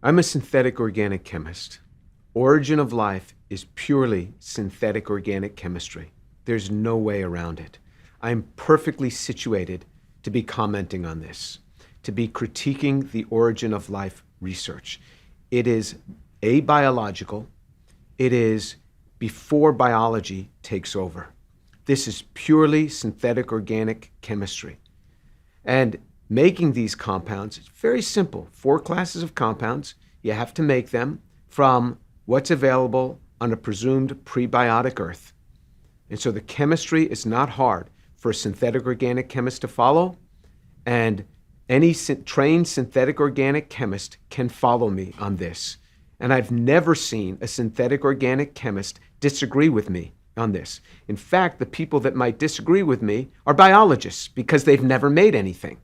I'm a synthetic organic chemist. Origin of life is purely synthetic organic chemistry. There's no way around it. I'm perfectly situated to be commenting on this, to be critiquing the origin of life research. It is abiological. It is before biology takes over. This is purely synthetic organic chemistry. And making these compounds is very simple. 4 classes of compounds. You have to make them from what's available on a presumed prebiotic earth. And so the chemistry is not hard for a synthetic organic chemist to follow, and any trained synthetic organic chemist can follow me on this. And I've never seen a synthetic organic chemist disagree with me on this. In fact, the people that might disagree with me are biologists because they've never made anything.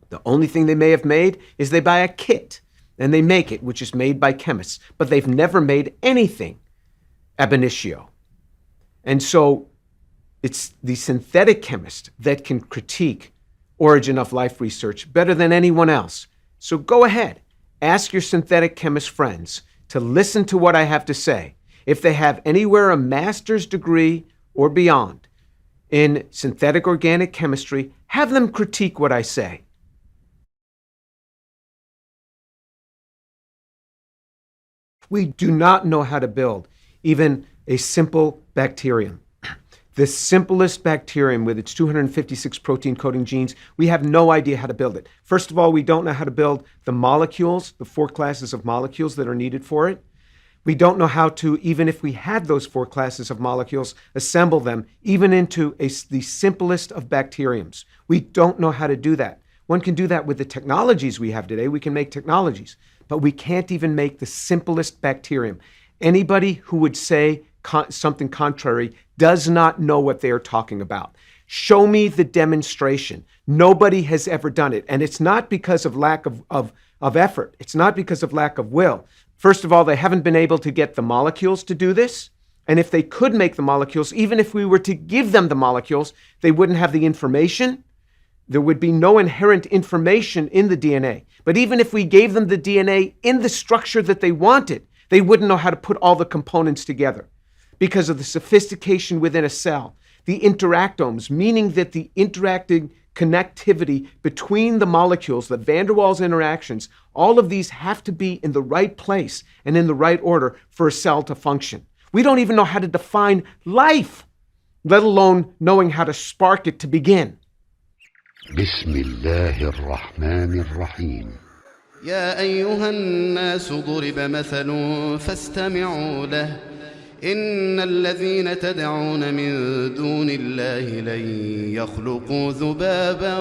The only thing they may have made is they buy a kit and they make it, which is made by chemists, but they've never made anything ab initio. And so it's the synthetic chemist that can critique origin of life research better than anyone else. So go ahead, ask your synthetic chemist friends to listen to what I have to say. If they have anywhere a master's degree or beyond in synthetic organic chemistry, have them critique what I say. We do not know how to build even a simple bacterium. The simplest bacterium with its 256 protein coding genes, we have no idea how to build it. First of all, we don't know how to build the molecules, the 4 classes of molecules that are needed for it. We don't know how to, even if we had those 4 classes of molecules, assemble them even into the simplest of bacteriums. We don't know how to do that. One can do that with the technologies we have today. We can make technologies, but we can't even make the simplest bacterium. Anybody who would say something contrary does not know what they are talking about. Show me the demonstration. Nobody has ever done it. And it's not because of lack of effort. It's not because of lack of will. First of all, they haven't been able to get the molecules to do this. And if they could make the molecules, even if we were to give them the molecules, they wouldn't have the information. There would be no inherent information in the DNA. But even if we gave them the DNA in the structure that they wanted, they wouldn't know how to put all the components together because of the sophistication within a cell. The interactomes, meaning that the interacting connectivity between the molecules, the van der Waals interactions, all of these have to be in the right place and in the right order for a cell to function. We don't even know how to define life, let alone knowing how to spark it to begin. بسم الله الرحمن الرحيم. يا أيها الناس ضرب مثل فاستمعوا له إن الذين تدعون من دون الله لن يخلقوا ذبابا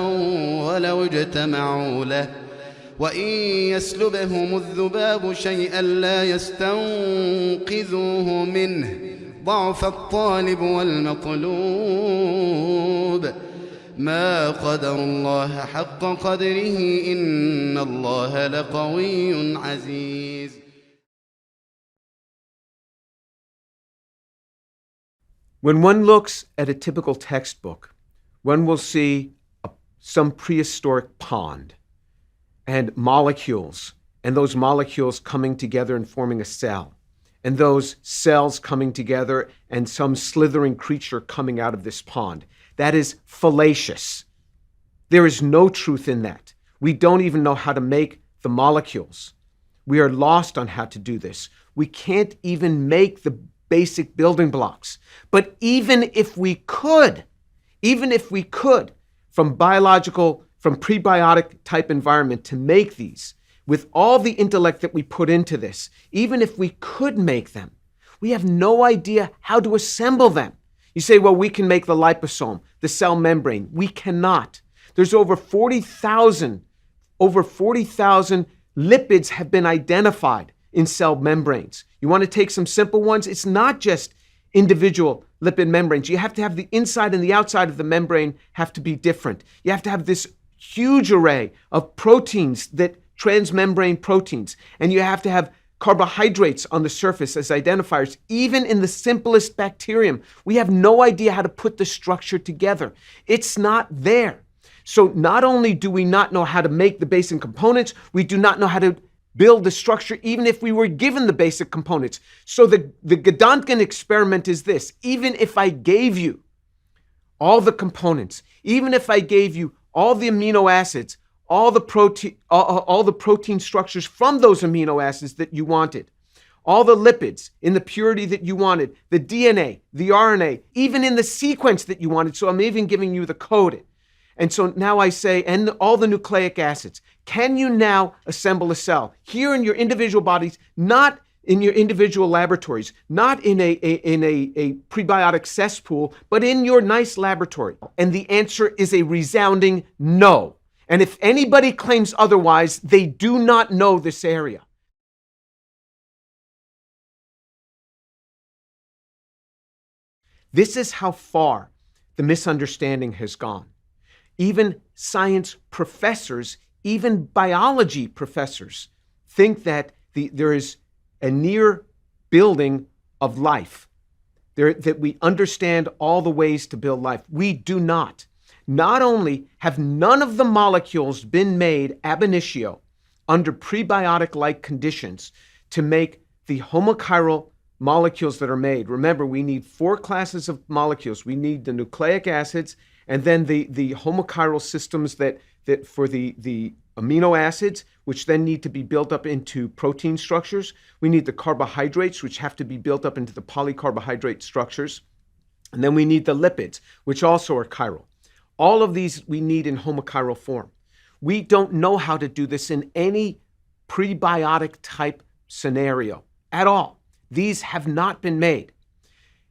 ولو اجتمعوا له وإن يسلبهم الذباب شيئا لا يستنقذوه منه ضعف الطالب والمطلوب ما قدر الله حق قدره إن الله لقوي عزيز. When one looks at a typical textbook, one will see some prehistoric pond and molecules, and those molecules coming together and forming a cell, and those cells coming together and some slithering creature coming out of this pond. That is fallacious. There is no truth in that. We don't even know how to make the molecules. We are lost on how to do this. We can't even make the basic building blocks. But even if we could, from prebiotic type environment to make these, with all the intellect that we put into this, even if we could make them, we have no idea how to assemble them. You say, well, we can make the liposome, the cell membrane. We cannot. There's over 40,000 lipids have been identified in cell membranes. You want to take some simple ones? It's not just individual lipid membranes. You have to have the inside and the outside of the membrane have to be different. You have to have this huge array of proteins, that transmembrane proteins, and you have to have carbohydrates on the surface as identifiers. Even in the simplest bacterium, we have no idea how to put the structure together. It's not there. So not only do we not know how to make the basic components, we do not know how to build the structure even if we were given the basic components. So the Gedanken experiment is this: even if I gave you all the components, even if I gave you all the amino acids, all the protein structures from those amino acids that you wanted, all the lipids in the purity that you wanted, the DNA, the RNA, even in the sequence that you wanted. So I'm even giving you the code. And so now I say, and all the nucleic acids. Can you now assemble a cell here in your individual bodies, not in your individual laboratories, not in a prebiotic cesspool, but in your nice laboratory? And the answer is a resounding no. And if anybody claims otherwise, they do not know this area. This is how far the misunderstanding has gone. Even science professors, even biology professors, think that there is a near building of life, that we understand all the ways to build life. We do not. Not only have none of the molecules been made ab initio under prebiotic-like conditions to make the homochiral molecules that are made. Remember, we need 4 classes of molecules. We need the nucleic acids, and then the homochiral systems that for the amino acids, which then need to be built up into protein structures. We need the carbohydrates, which have to be built up into the polycarbohydrate structures. And then we need the lipids, which also are chiral. All of these we need in homochiral form. We don't know how to do this in any prebiotic type scenario at all. These have not been made.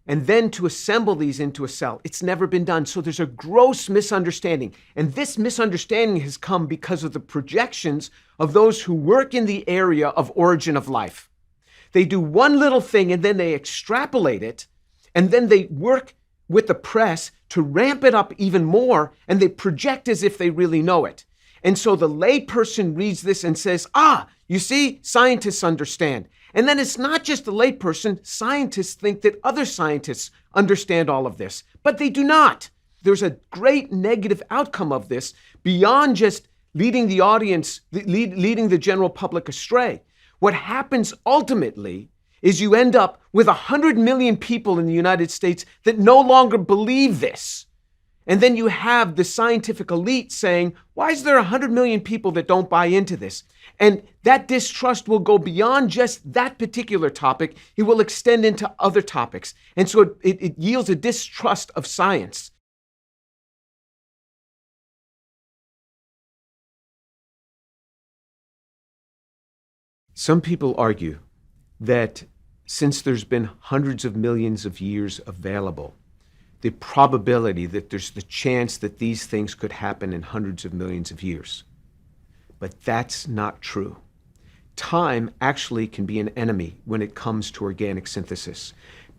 And then to assemble these into a cell, it's never been done. So there's a gross misunderstanding. And this misunderstanding has come because of the projections of those who work in the area of origin of life. They do one little thing and then they extrapolate it, and then they work with the press to ramp it up even more, and they project as if they really know it. And so the layperson reads this and says, you see, scientists understand. And then it's not just the layperson. Scientists think that other scientists understand all of this, but they do not. There's a great negative outcome of this beyond just leading the audience, leading the general public astray. What happens ultimately is you end up with 100 million people in the United States that no longer believe this. And then you have the scientific elite saying, why is there 100 million people that don't buy into this? And that distrust will go beyond just that particular topic. It will extend into other topics. And so it yields a distrust of science. Some people argue that since there's been hundreds of millions of years available, the probability that there's the chance that these things could happen in hundreds of millions of years. But that's not true. Time actually can be an enemy when it comes to organic synthesis.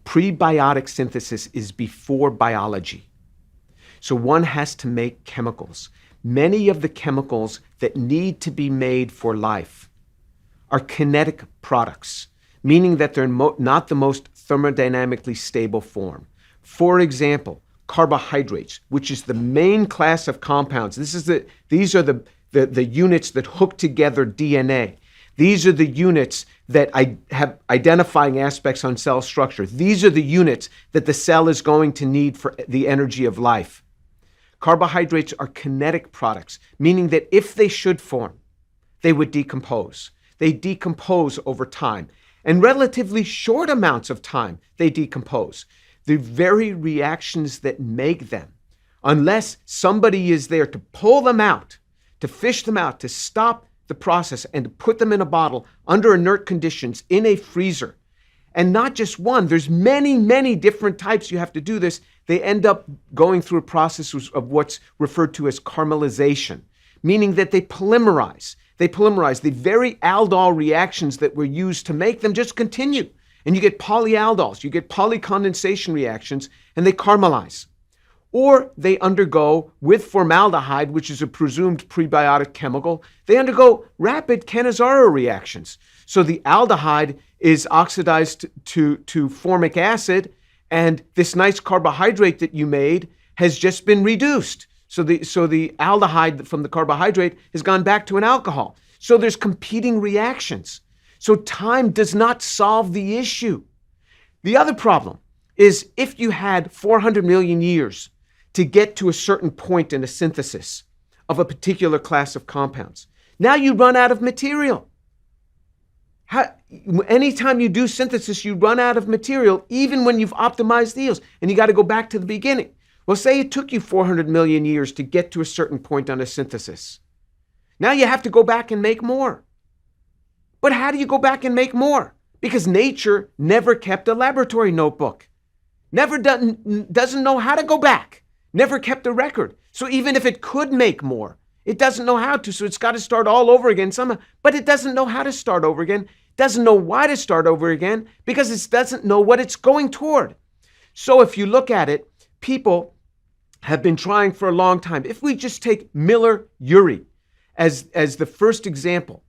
Prebiotic synthesis is before biology. So one has to make chemicals. Many of the chemicals that need to be made for life are kinetic products, meaning that they're not the most thermodynamically stable form. For example, carbohydrates, which is the main class of compounds. These are the units that hook together DNA. These are the units that have identifying aspects on cell structure. These are the units that the cell is going to need for the energy of life. Carbohydrates are kinetic products, meaning that if they should form, they would decompose. They decompose over time. And relatively short amounts of time, they decompose. The very reactions that make them, unless somebody is there to pull them out, to fish them out, to stop the process and to put them in a bottle under inert conditions in a freezer. And not just one, there's many, many different types you have to do this. They end up going through a process of what's referred to as caramelization, meaning that they polymerize. They polymerize. The very aldol reactions that were used to make them just continue. And you get polyaldols, you get polycondensation reactions, and they caramelize. Or they undergo, with formaldehyde, which is a presumed prebiotic chemical, they undergo rapid Cannizzaro reactions. So the aldehyde is oxidized to formic acid, and this nice carbohydrate that you made has just been reduced. So the aldehyde from the carbohydrate has gone back to an alcohol. So there's competing reactions. So time does not solve the issue. The other problem is if you had 400 million years to get to a certain point in a synthesis of a particular class of compounds, now you run out of material. Anytime you do synthesis, you run out of material, even when you've optimized the yields, and you got to go back to the beginning. Well, say it took you 400 million years to get to a certain point on a synthesis. Now you have to go back and make more. But how do you go back and make more? Because nature never kept a laboratory notebook. Doesn't know how to go back. Never kept a record. So even if it could make more, it doesn't know how to. So it's got to start all over again somehow. But it doesn't know how to start over again. Doesn't know why to start over again because it doesn't know what it's going toward. So if you look at it, people have been trying for a long time. If we just take Miller-Urey as the first example,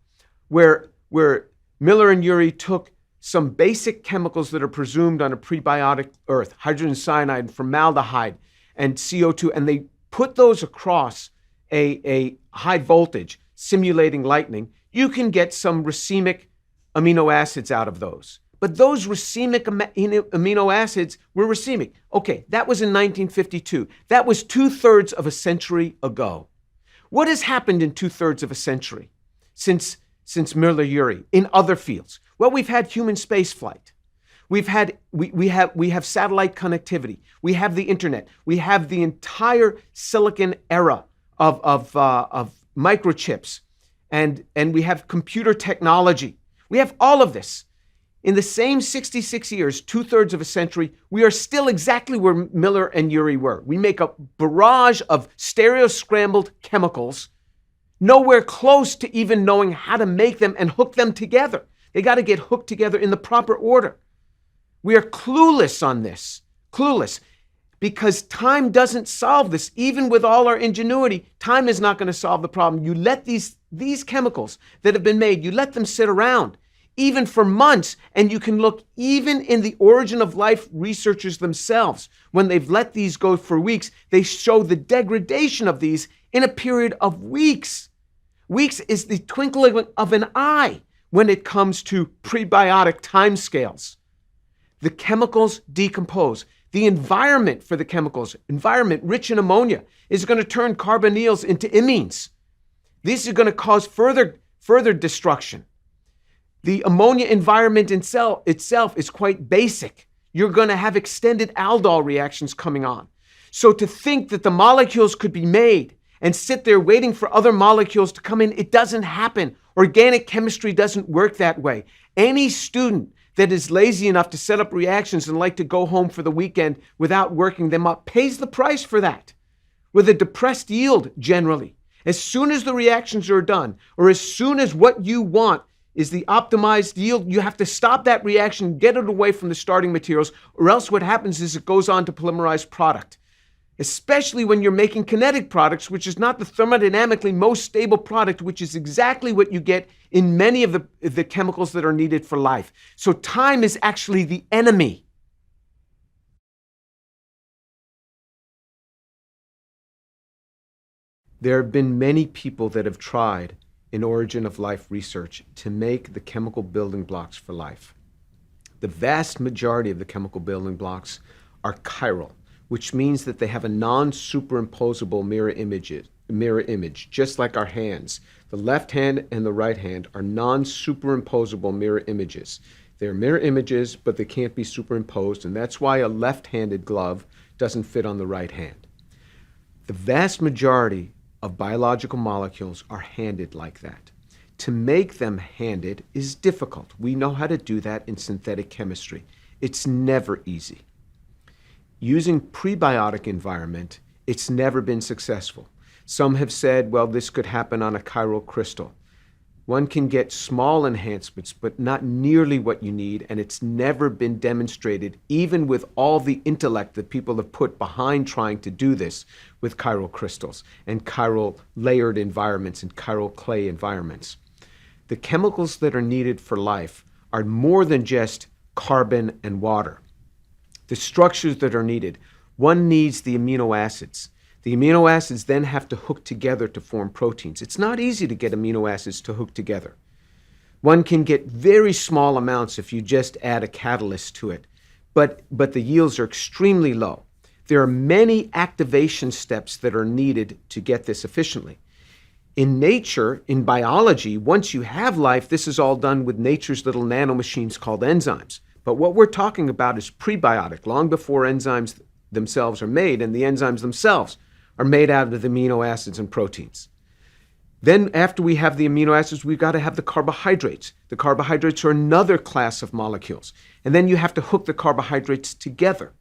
where Miller and Urey took some basic chemicals that are presumed on a prebiotic Earth, hydrogen cyanide, formaldehyde, and CO2, and they put those across a high voltage, simulating lightning, you can get some racemic amino acids out of those. But those racemic amino acids were racemic. Okay, that was in 1952. That was 2/3 of a century ago. What has happened in 2/3 of a century since Miller-Urey in other fields? Well, we've had human space flight. We have satellite connectivity. We have the internet. We have the entire silicon era of microchips, and we have computer technology. We have all of this. In the same 66 years, 2/3 of a century, we are still exactly where Miller and Urey were. We make a barrage of stereo-scrambled chemicals, nowhere close to even knowing how to make them and hook them together. They got to get hooked together in the proper order. We are clueless on this, clueless, because time doesn't solve this. Even with all our ingenuity, time is not going to solve the problem. You let these chemicals that have been made, you let them sit around, even for months, and you can look even in the origin of life researchers themselves. When they've let these go for weeks, they show the degradation of these in a period of weeks. Weeks is the twinkling of an eye when it comes to prebiotic timescales. The chemicals decompose. The environment for the chemicals, environment rich in ammonia, is going to turn carbonyls into imines. These are going to cause further destruction. The ammonia environment itself is quite basic. You're going to have extended aldol reactions coming on. So to think that the molecules could be made and sit there waiting for other molecules to come in, it doesn't happen. Organic chemistry doesn't work that way. Any student that is lazy enough to set up reactions and like to go home for the weekend without working them up pays the price for that, with a depressed yield generally. As soon as the reactions are done, or as soon as what you want is the optimized yield, you have to stop that reaction, get it away from the starting materials, or else what happens is it goes on to polymerized product. Especially when you're making kinetic products, which is not the thermodynamically most stable product, which is exactly what you get in many of the chemicals that are needed for life. So time is actually the enemy. There have been many people that have tried in origin of life research to make the chemical building blocks for life. The vast majority of the chemical building blocks are chiral, which means that they have a non-superimposable mirror image, just like our hands. The left hand and the right hand are non-superimposable mirror images. They're mirror images, but they can't be superimposed, and that's why a left-handed glove doesn't fit on the right hand. The vast majority of biological molecules are handed like that. To make them handed is difficult. We know how to do that in synthetic chemistry. It's never easy. Using prebiotic environment, it's never been successful. Some have said, well, this could happen on a chiral crystal. One can get small enhancements, but not nearly what you need, and it's never been demonstrated, even with all the intellect that people have put behind trying to do this with chiral crystals and chiral layered environments and chiral clay environments. The chemicals that are needed for life are more than just carbon and water. The structures that are needed, one needs the amino acids. The amino acids then have to hook together to form proteins. It's not easy to get amino acids to hook together. One can get very small amounts if you just add a catalyst to it, but the yields are extremely low. There are many activation steps that are needed to get this efficiently. In nature, in biology, once you have life, this is all done with nature's little nanomachines called enzymes. But what we're talking about is prebiotic, long before enzymes themselves are made, and the enzymes themselves are made out of the amino acids and proteins. Then after we have the amino acids, we've got to have the carbohydrates. The carbohydrates are another class of molecules. And then you have to hook the carbohydrates together.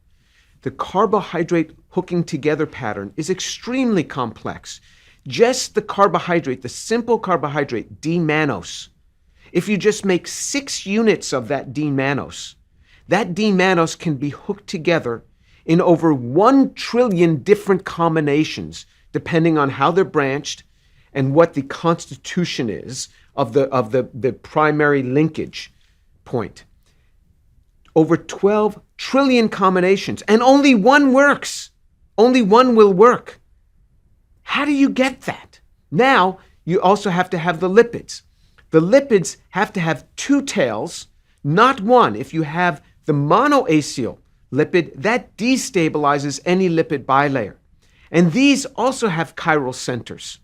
The carbohydrate hooking together pattern is extremely complex. Just the carbohydrate, the simple carbohydrate, D-mannose. If you just make 6 units of that D-mannose, that D-mannose can be hooked together in over 1 trillion different combinations, depending on how they're branched and what the constitution is of the primary linkage point. Over 12 trillion combinations, and only one works. Only one will work. How do you get that? Now, you also have to have the lipids. The lipids have to have 2 tails, not 1. If you have the monoacyl lipid, that destabilizes any lipid bilayer. And these also have chiral centers.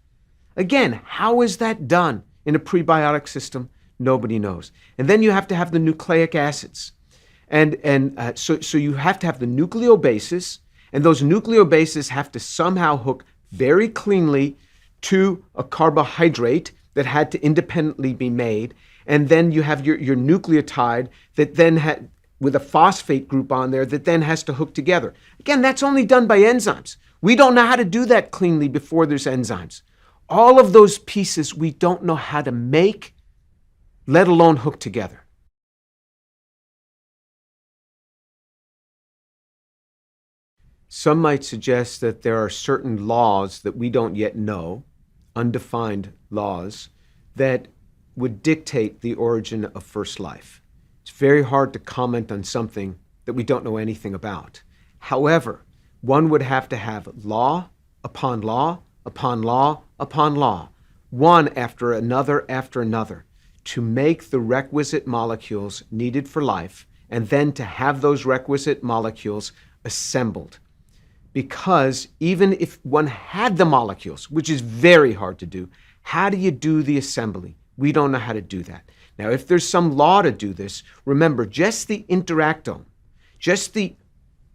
Again, how is that done in a prebiotic system? Nobody knows. And then you have to have the nucleic acids. So you have to have the nucleobases, and those nucleobases have to somehow hook very cleanly to a carbohydrate that had to independently be made. And then you have your nucleotide that then with a phosphate group on there that then has to hook together. Again, that's only done by enzymes. We don't know how to do that cleanly before there's enzymes. All of those pieces we don't know how to make, let alone hook together. Some might suggest that there are certain laws that we don't yet know, undefined laws, that would dictate the origin of first life. It's very hard to comment on something that we don't know anything about. However, one would have to have law upon law upon law upon law, one after another, to make the requisite molecules needed for life, and then to have those requisite molecules assembled. Because even if one had the molecules, which is very hard to do, how do you do the assembly? We don't know how to do that. Now, if there's some law to do this, remember, just the interactome, just the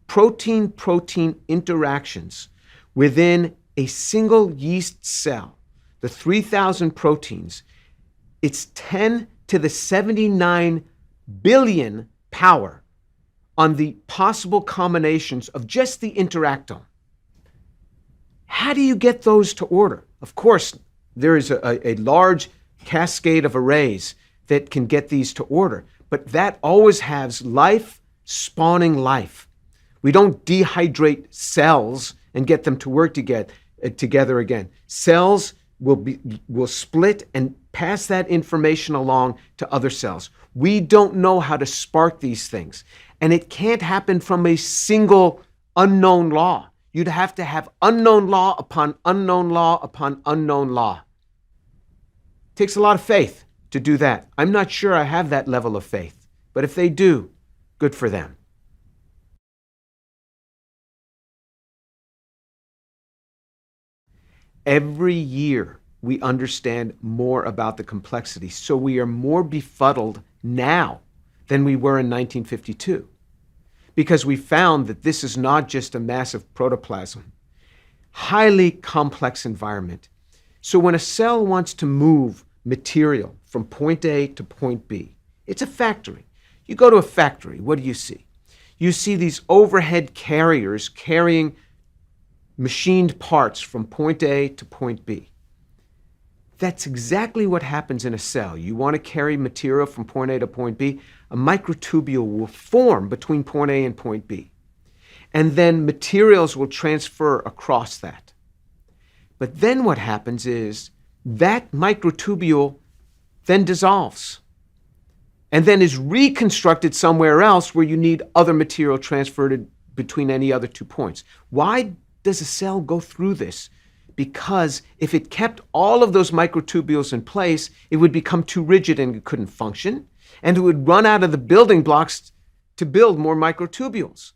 protein-protein interactions within a single yeast cell, the 3,000 proteins, it's 10 to the 79 billion power on the possible combinations of just the interactome. How do you get those to order? Of course, there is a large cascade of arrays that can get these to order, but that always has life spawning life. We don't dehydrate cells and get them to work together again. Cells will split and pass that information along to other cells. We don't know how to spark these things. And it can't happen from a single unknown law. You'd have to have unknown law upon unknown law upon unknown law. It takes a lot of faith to do that. I'm not sure I have that level of faith, but if they do, good for them. Every year, we understand more about the complexity, so we are more befuddled now than we were in 1952, because we found that this is not just a massive protoplasm, highly complex environment. So when a cell wants to move material from point A to point B, it's a factory. You go to a factory, what do you see? You see these overhead carriers carrying machined parts from point A to point B. That's exactly what happens in a cell. You want to carry material from point A to point B, a microtubule will form between point A and point B. And then materials will transfer across that. But then what happens is that microtubule then dissolves and then is reconstructed somewhere else where you need other material transferred between any other 2 points. Why does a cell go through this? Because if it kept all of those microtubules in place, it would become too rigid and it couldn't function, and it would run out of the building blocks to build more microtubules.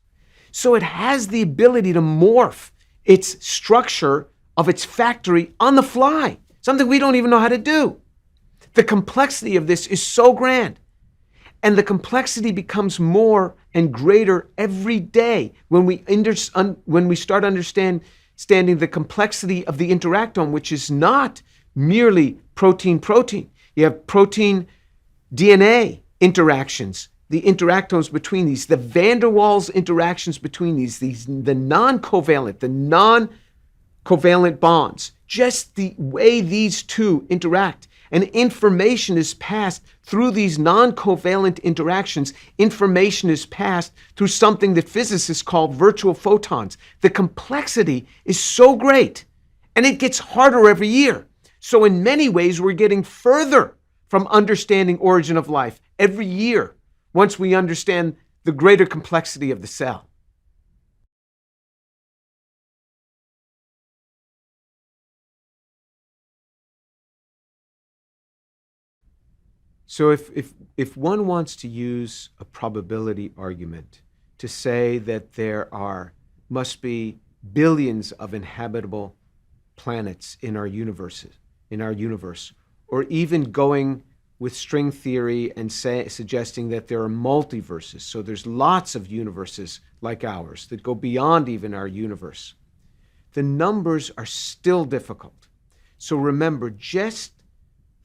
So it has the ability to morph its structure of its factory on the fly, something we don't even know how to do. The complexity of this is so grand. And the complexity becomes more and greater every day when we start understanding the complexity of the interactome, which is not merely protein-protein. You have protein-DNA interactions, the interactomes between these, the van der Waals interactions between these, the non-covalent bonds, just the way these two interact. And information is passed through these non-covalent interactions. Information is passed through something that physicists call virtual photons. The complexity is so great, and it gets harder every year. So in many ways, we're getting further from understanding origin of life every year once we understand the greater complexity of the cell. So if one wants to use a probability argument to say that there must be billions of inhabitable planets in our universe, or even going with string theory and suggesting that there are multiverses, so there's lots of universes like ours that go beyond even our universe, the numbers are still difficult. So remember, just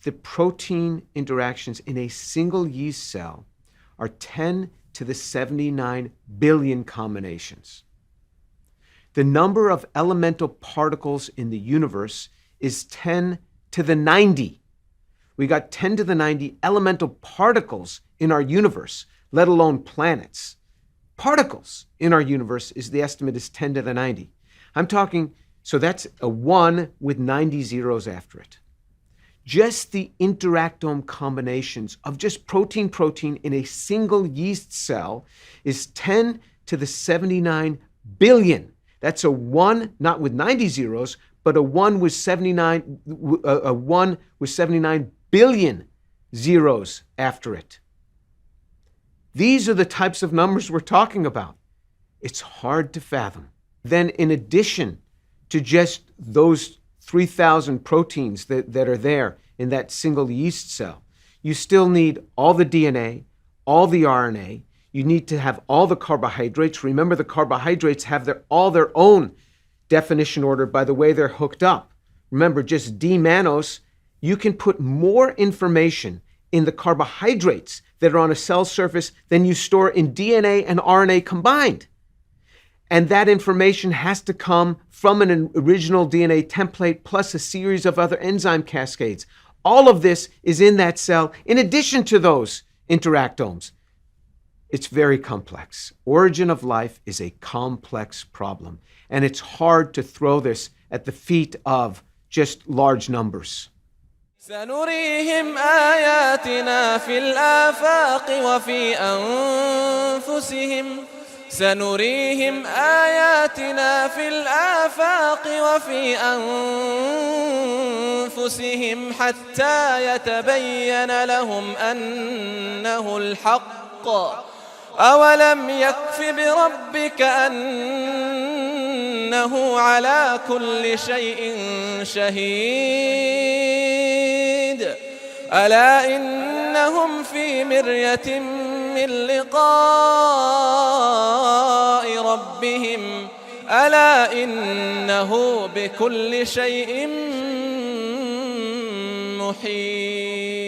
the protein interactions in a single yeast cell are 10 to the 79 billion combinations. The number of elemental particles in the universe is 10 to the 90. We got 10 to the 90 elemental particles in our universe, let alone planets. Particles in our universe the estimate is 10 to the 90. I'm talking, so that's a 1 with 90 zeros after it. Just the interactome combinations of just protein-protein in a single yeast cell is 10 to the 79 billion. That's a 1, not with 90 zeros, but a 1 with 79 billion zeros after it. These are the types of numbers we're talking about. It's hard to fathom. Then in addition to just those 3,000 proteins that are there in that single yeast cell, you still need all the DNA, all the RNA. You need to have all the carbohydrates. Remember, the carbohydrates have all their own definition order by the way they're hooked up. Remember, just D-mannose, you can put more information in the carbohydrates that are on a cell surface than you store in DNA and RNA combined. And that information has to come from an original DNA template plus a series of other enzyme cascades. All of this is in that cell in addition to those interactomes. It's very complex. Origin of life is a complex problem, and it's hard to throw this at the feet of just large numbers. سنريهم آياتنا في الآفاق وفي أنفسهم سنريهم آياتنا في الآفاق وفي أنفسهم حتى يتبين لهم أنه الحق أولم يكف بربك أنه على كل شيء شهيد ألا إنهم في مرية من لقاء ربهم ألا إنه بكل شيء محيط